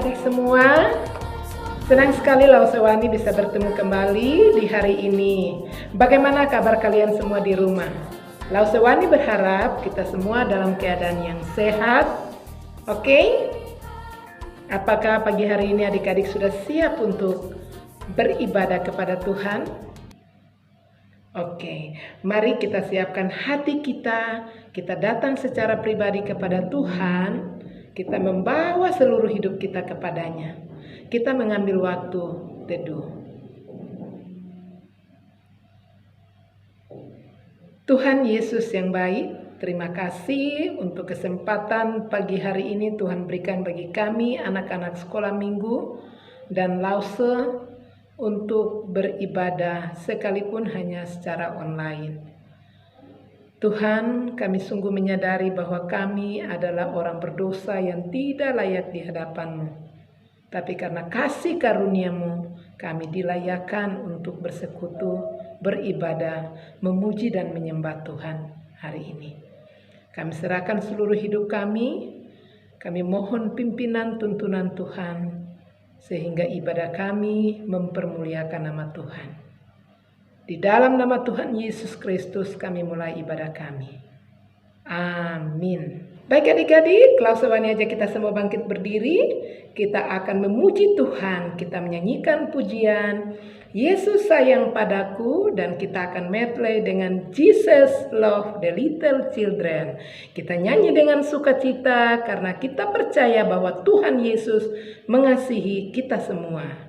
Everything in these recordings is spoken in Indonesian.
adik-adik semua, senang sekali Lausewani bisa bertemu kembali di hari ini. Bagaimana kabar kalian semua di rumah? Lausewani berharap kita semua dalam keadaan yang sehat. Oke? Apakah pagi hari ini adik-adik sudah siap untuk beribadah kepada Tuhan? Oke, mari kita siapkan hati kita. Kita datang secara pribadi kepada Tuhan. Kita membawa seluruh hidup kita kepadanya. Kita mengambil waktu teduh. Tuhan Yesus yang baik, terima kasih untuk kesempatan pagi hari ini Tuhan berikan bagi kami anak-anak sekolah minggu dan Lause untuk beribadah sekalipun hanya secara online. Tuhan, kami sungguh menyadari bahwa kami adalah orang berdosa yang tidak layak di hadapan-Mu. Tapi karena kasih karunia-Mu, kami dilayakkan untuk bersekutu, beribadah, memuji dan menyembah Tuhan hari ini. Kami serahkan seluruh hidup kami mohon pimpinan tuntunan Tuhan, sehingga ibadah kami mempermuliakan nama Tuhan. Di dalam nama Tuhan Yesus Kristus kami mulai ibadah kami. Amin. Baik adik-adik, Lausewani aja kita semua bangkit berdiri. Kita akan memuji Tuhan. Kita menyanyikan pujian Yesus sayang padaku. Dan kita akan medley dengan Jesus love the little children. Kita nyanyi dengan sukacita karena kita percaya bahwa Tuhan Yesus mengasihi kita semua.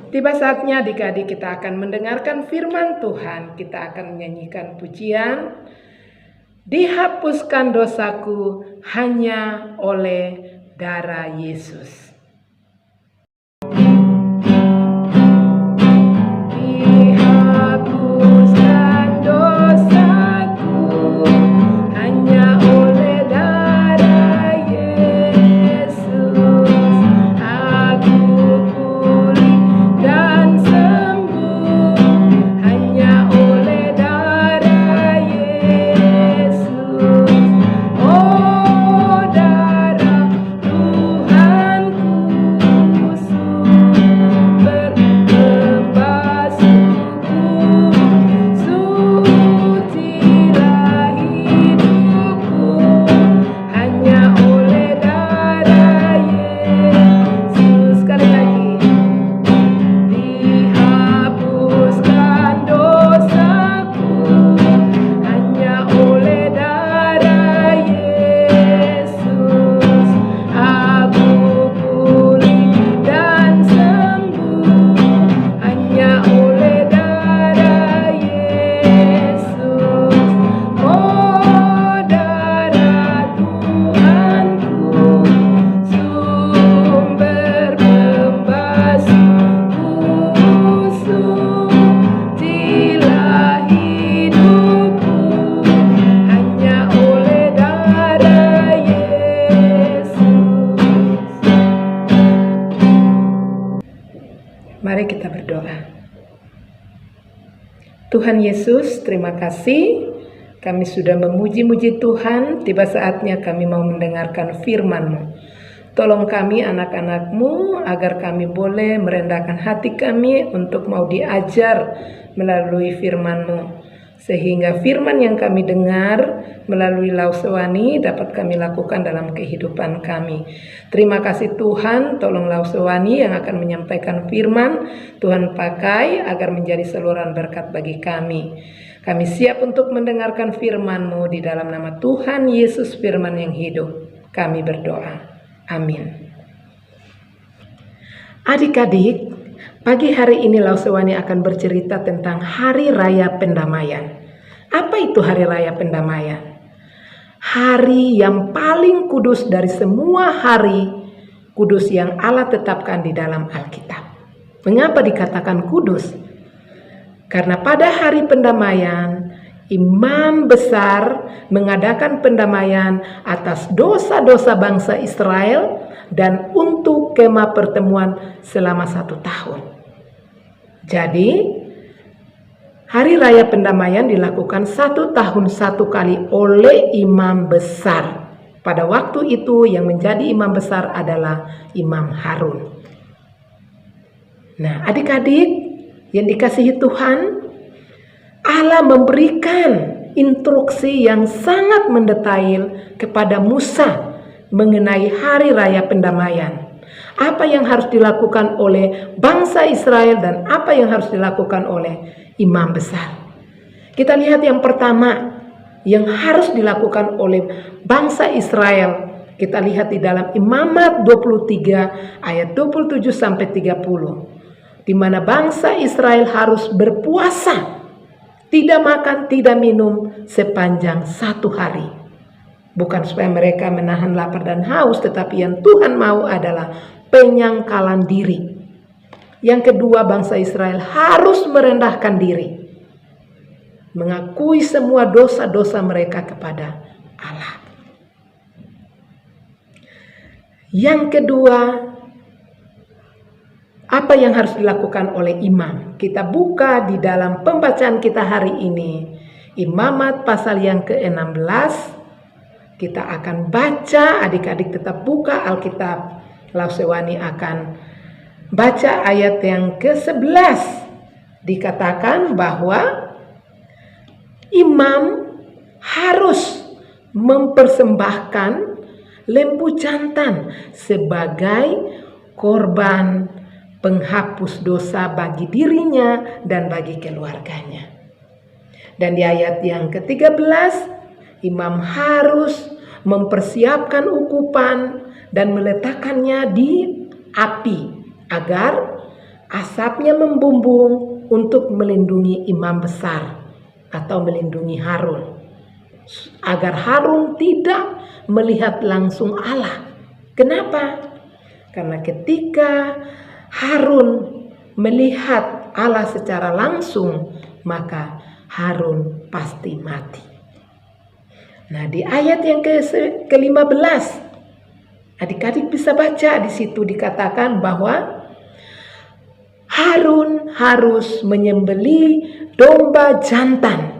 Tiba saatnya adik-adik kita akan mendengarkan firman Tuhan. Kita akan menyanyikan pujian. Dihapuskan dosaku hanya oleh darah Yesus. Dihapuskan dosaku hanya oleh darah Yesus. Aku pulih dan sembuh hanya oleh darah Yesus. Mari kita berdoa. Tuhan Yesus, terima kasih. Kami sudah memuji-muji Tuhan. Tiba saatnya kami mau mendengarkan firman-Mu. Tolong kami anak-anak-Mu agar kami boleh merendahkan hati kami untuk mau diajar melalui firman-Mu. Sehingga firman yang kami dengar melalui Lausewani dapat kami lakukan dalam kehidupan kami. Terima kasih Tuhan, tolong Lausewani yang akan menyampaikan firman, Tuhan pakai agar menjadi saluran berkat bagi kami. Kami siap untuk mendengarkan firman-Mu di dalam nama Tuhan Yesus firman yang hidup. Kami berdoa. Amin. Adik-adik, pagi hari ini Lausewani akan bercerita tentang Hari Raya Pendamaian. Apa itu Hari Raya Pendamaian? Hari yang paling kudus dari semua hari kudus yang Allah tetapkan di dalam Alkitab. Mengapa dikatakan kudus? Karena pada hari pendamaian, imam besar mengadakan pendamaian atas dosa-dosa bangsa Israel dan untuk kemah pertemuan selama 1 tahun. Jadi, Hari Raya Pendamaian dilakukan 1 tahun 1 kali oleh imam besar. Pada waktu itu yang menjadi imam besar adalah Imam Harun. Nah, adik-adik yang dikasihi Tuhan, Allah memberikan instruksi yang sangat mendetail kepada Musa mengenai Hari Raya Pendamaian. Apa yang harus dilakukan oleh bangsa Israel dan apa yang harus dilakukan oleh imam besar. Kita lihat yang pertama yang harus dilakukan oleh bangsa Israel. Kita lihat di dalam Imamat 23 ayat 27 sampai 30. Di mana bangsa Israel harus berpuasa, tidak makan, tidak minum sepanjang 1 hari. Bukan supaya mereka menahan lapar dan haus, tetapi yang Tuhan mau adalah penyangkalan diri. Yang kedua, bangsa Israel harus merendahkan diri, mengakui semua dosa-dosa mereka kepada Allah. Yang kedua, apa yang harus dilakukan oleh imam? Kita buka di dalam pembacaan kita hari ini, Imamat pasal yang ke-16. Kita akan baca, adik-adik tetap buka Alkitab. Lausewani akan baca ayat yang ke-11. Dikatakan bahwa imam harus mempersembahkan lembu jantan sebagai korban penghapus dosa bagi dirinya dan bagi keluarganya. Dan di ayat yang ke-13, imam harus mempersiapkan ukupan dan meletakkannya di api agar asapnya membumbung untuk melindungi imam besar atau melindungi Harun, agar Harun tidak melihat langsung Allah. Kenapa? Karena ketika Harun melihat Allah secara langsung, maka Harun pasti mati. Nah, di ayat yang ke-15, adik-adik bisa baca di situ dikatakan bahwa Harun harus menyembelih domba jantan.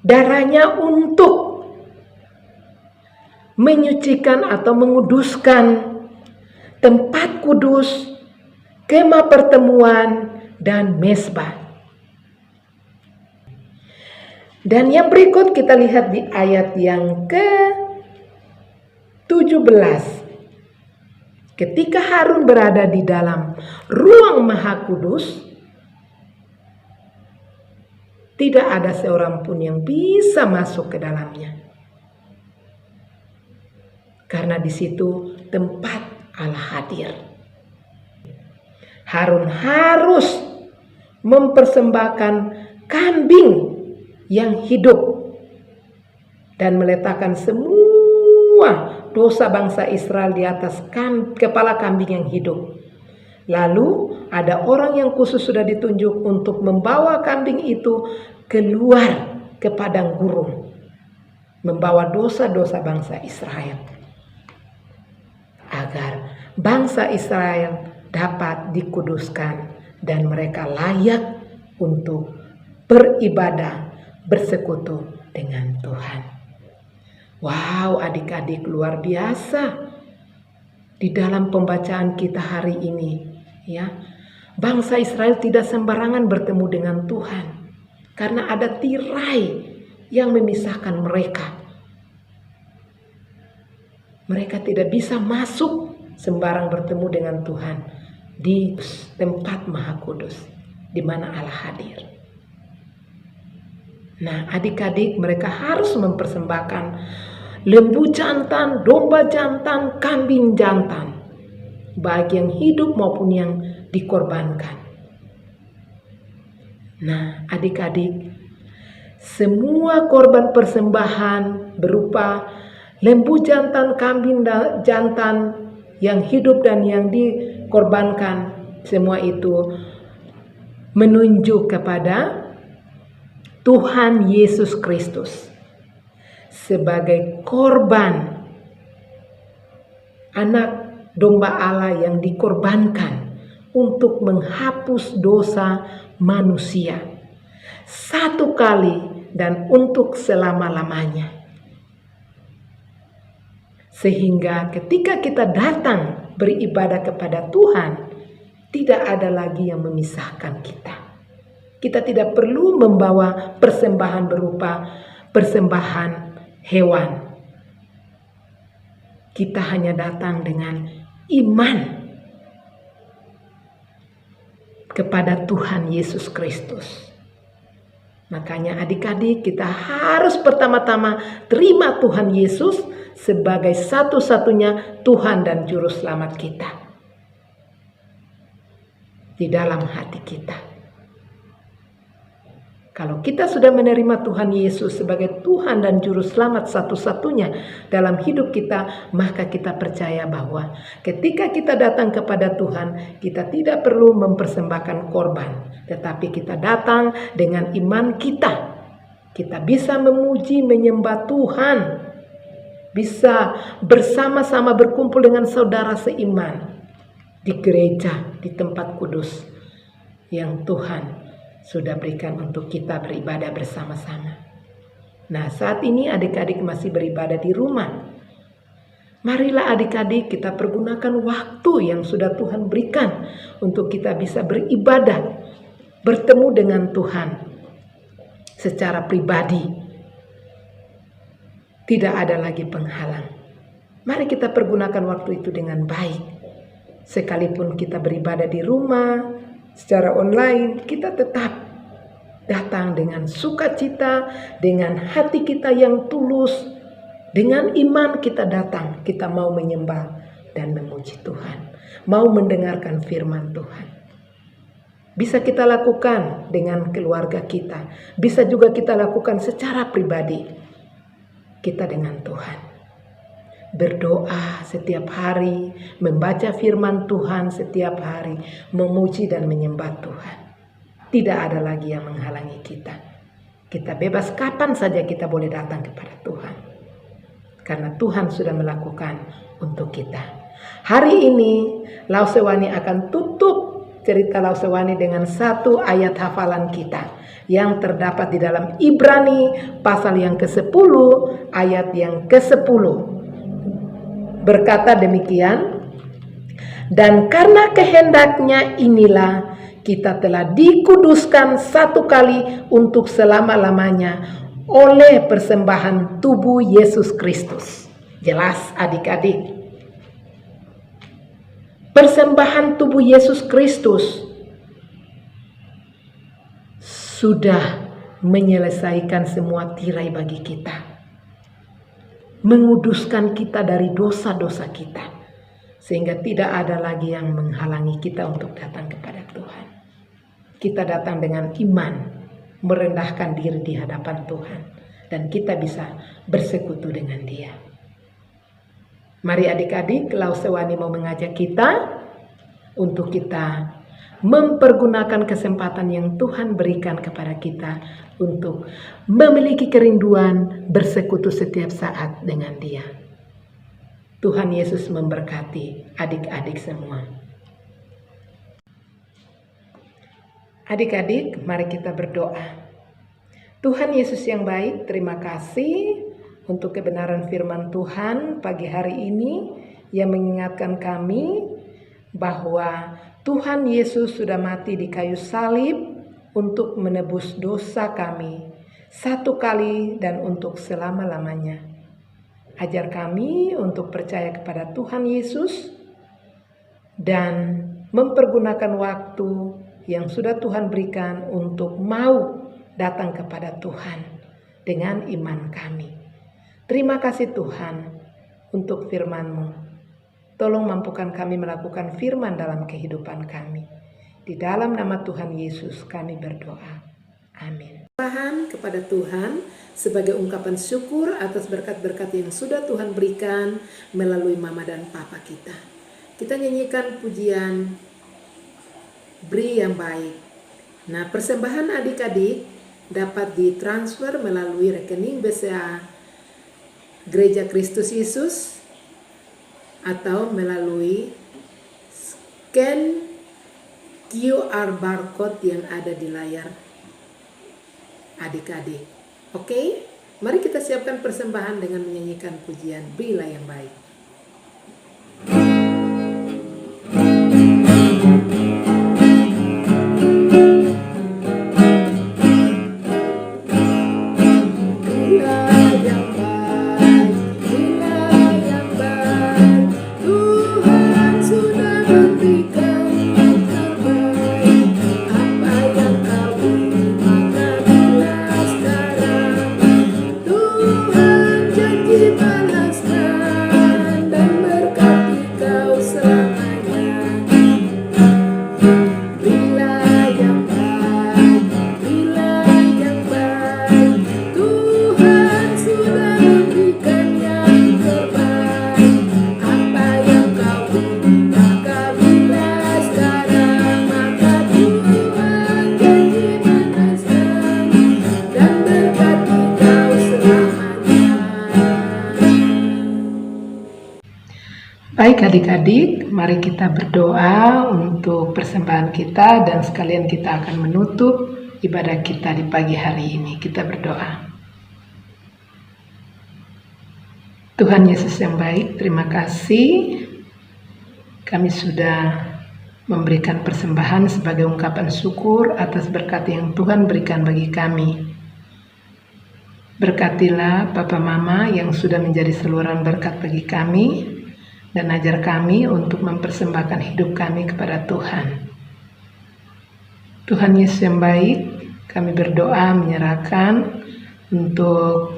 Darahnya untuk menyucikan atau menguduskan tempat kudus, kemah pertemuan, dan mezbah. Dan yang berikut kita lihat di ayat yang ke-17. Ketika Harun berada di dalam ruang maha kudus, tidak ada seorang pun yang bisa masuk ke dalamnya. Karena di situ tempat Allah hadir. Harun harus mempersembahkan kambing yang hidup dan meletakkan semua dosa bangsa Israel di atas kepala kambing yang hidup. Lalu ada orang yang khusus sudah ditunjuk untuk membawa kambing itu keluar ke padang gurun, membawa dosa-dosa bangsa Israel, agar bangsa Israel dapat dikuduskan dan mereka layak untuk beribadah, bersekutu dengan Tuhan. Wow, adik-adik, luar biasa. Di dalam pembacaan kita hari ini, ya, bangsa Israel tidak sembarangan bertemu dengan Tuhan karena ada tirai yang memisahkan mereka. Mereka tidak bisa masuk sembarang bertemu dengan Tuhan di tempat Maha Kudus di mana Allah hadir. Nah, adik-adik, mereka harus mempersembahkan lembu jantan, domba jantan, kambing jantan, baik yang hidup maupun yang dikorbankan. Nah, adik-adik, semua korban persembahan berupa lembu jantan, kambing jantan yang hidup dan yang dikorbankan, semua itu menunjuk kepada Tuhan Yesus Kristus sebagai korban anak domba Allah yang dikorbankan untuk menghapus dosa manusia satu kali dan untuk selama-lamanya. Sehingga ketika kita datang beribadah kepada Tuhan, tidak ada lagi yang memisahkan kita. Kita tidak perlu membawa persembahan berupa persembahan hewan. Kita hanya datang dengan iman kepada Tuhan Yesus Kristus. Makanya adik-adik, kita harus pertama-tama terima Tuhan Yesus sebagai satu-satunya Tuhan dan Juru Selamat kita di dalam hati kita. Kalau kita sudah menerima Tuhan Yesus sebagai Tuhan dan Juru Selamat satu-satunya dalam hidup kita, maka kita percaya bahwa ketika kita datang kepada Tuhan, kita tidak perlu mempersembahkan korban, tetapi kita datang dengan iman kita. Kita bisa memuji, menyembah Tuhan, bisa bersama-sama berkumpul dengan saudara seiman di gereja, di tempat kudus yang Tuhan sudah berikan untuk kita beribadah bersama-sama. Nah, saat ini adik-adik masih beribadah di rumah. Marilah adik-adik kita pergunakan waktu yang sudah Tuhan berikan untuk kita bisa beribadah, bertemu dengan Tuhan secara pribadi. Tidak ada lagi penghalang. Mari kita pergunakan waktu itu dengan baik. Sekalipun kita beribadah di rumah, secara online, kita tetap datang dengan sukacita, dengan hati kita yang tulus, dengan iman kita datang. Kita mau menyembah dan memuji Tuhan, mau mendengarkan firman Tuhan. Bisa kita lakukan dengan keluarga kita, bisa juga kita lakukan secara pribadi kita dengan Tuhan. Berdoa setiap hari, membaca firman Tuhan setiap hari, memuji dan menyembah Tuhan. Tidak ada lagi yang menghalangi kita. Kita bebas kapan saja kita boleh datang kepada Tuhan. Karena Tuhan sudah melakukan untuk kita. Hari ini Lausewani akan tutup cerita Lausewani dengan satu ayat hafalan kita yang terdapat di dalam Ibrani pasal yang ke-10 ayat yang ke-10. Berkata demikian, dan karena kehendaknya inilah kita telah dikuduskan satu kali untuk selama-lamanya oleh persembahan tubuh Yesus Kristus. Jelas adik-adik, persembahan tubuh Yesus Kristus sudah menyelesaikan semua tirai bagi kita, menguduskan kita dari dosa-dosa kita, sehingga tidak ada lagi yang menghalangi kita untuk datang kepada Tuhan. Kita datang dengan iman, merendahkan diri di hadapan Tuhan, dan kita bisa bersekutu dengan Dia. Mari adik-adik, Lausewani mau mengajak kita untuk kita mempergunakan kesempatan yang Tuhan berikan kepada kita untuk memiliki kerinduan bersekutu setiap saat dengan Dia. Tuhan Yesus memberkati adik-adik semua. Adik-adik, mari kita berdoa. Tuhan Yesus yang baik, terima kasih untuk kebenaran firman Tuhan pagi hari ini yang mengingatkan kami bahwa Tuhan Yesus sudah mati di kayu salib untuk menebus dosa kami satu kali dan untuk selama-lamanya. Ajar kami untuk percaya kepada Tuhan Yesus dan mempergunakan waktu yang sudah Tuhan berikan untuk mau datang kepada Tuhan dengan iman kami. Terima kasih Tuhan untuk firman-Mu. Tolong mampukan kami melakukan firman dalam kehidupan kami. Di dalam nama Tuhan Yesus kami berdoa. Amin. Tuhan kepada Tuhan sebagai ungkapan syukur atas berkat-berkat yang sudah Tuhan berikan melalui mama dan papa kita. Kita nyanyikan pujian Beri yang baik. Nah, persembahan adik-adik dapat ditransfer melalui rekening BCA Gereja Kristus Yesus atau melalui scan QR barcode yang ada di layar adik-adik. Oke? Mari kita siapkan persembahan dengan menyanyikan pujian Berilah yang baik. Baik adik-adik, mari kita berdoa untuk persembahan kita dan sekalian kita akan menutup ibadah kita di pagi hari ini. Kita berdoa. Tuhan Yesus yang baik, terima kasih kami sudah memberikan persembahan sebagai ungkapan syukur atas berkat yang Tuhan berikan bagi kami. Berkatilah Papa Mama yang sudah menjadi saluran berkat bagi kami, dan ajar kami untuk mempersembahkan hidup kami kepada Tuhan. Tuhan Yesus yang baik, kami berdoa menyerahkan untuk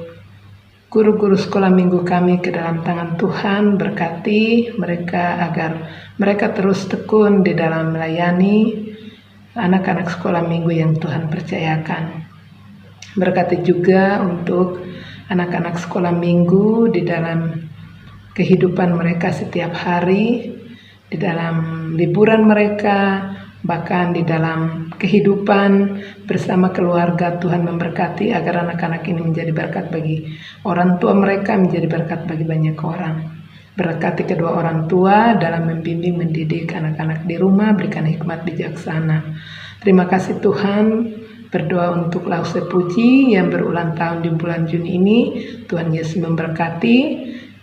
guru-guru sekolah minggu kami ke dalam tangan Tuhan. Berkati mereka agar mereka terus tekun di dalam melayani anak-anak sekolah minggu yang Tuhan percayakan. Berkati juga untuk anak-anak sekolah minggu di dalam kehidupan mereka setiap hari, di dalam liburan mereka, bahkan di dalam kehidupan bersama keluarga. Tuhan memberkati agar anak-anak ini menjadi berkat bagi orang tua mereka, menjadi berkat bagi banyak orang. Berkati kedua orang tua dalam membimbing mendidik anak-anak di rumah, berikan hikmat bijaksana. Terima kasih Tuhan. Berdoa untuk Lause Puji yang berulang tahun di bulan Juni ini. Tuhan Yesus memberkati.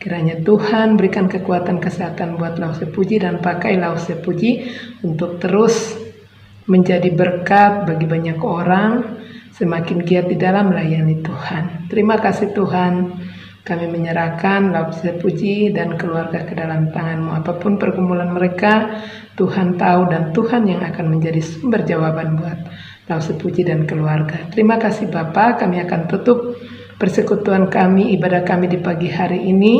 Kiranya Tuhan berikan kekuatan kesehatan buat Lause Puji dan pakai Lause Puji untuk terus menjadi berkat bagi banyak orang, semakin giat di dalam melayani Tuhan. Terima kasih Tuhan, kami menyerahkan Lause Puji dan keluarga ke dalam tangan-Mu. Apapun pergumulan mereka, Tuhan tahu dan Tuhan yang akan menjadi sumber jawaban buat Lause Puji dan keluarga. Terima kasih Bapa, kami akan tutup persekutuan kami, ibadah kami di pagi hari ini,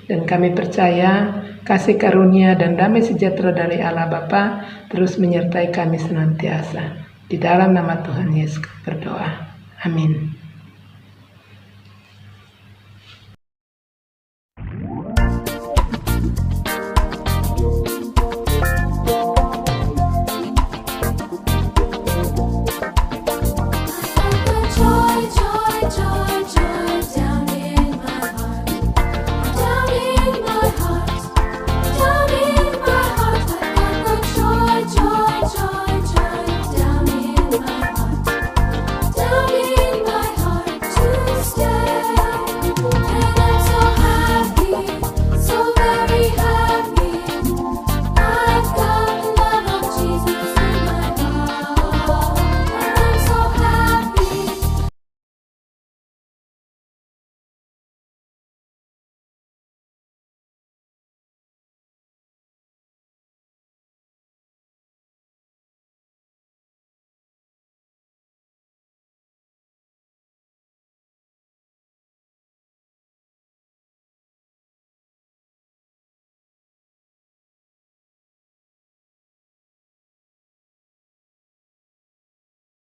dan kami percaya kasih karunia dan damai sejahtera dari Allah Bapa terus menyertai kami senantiasa. Di dalam nama Tuhan Yesus berdoa. Amin.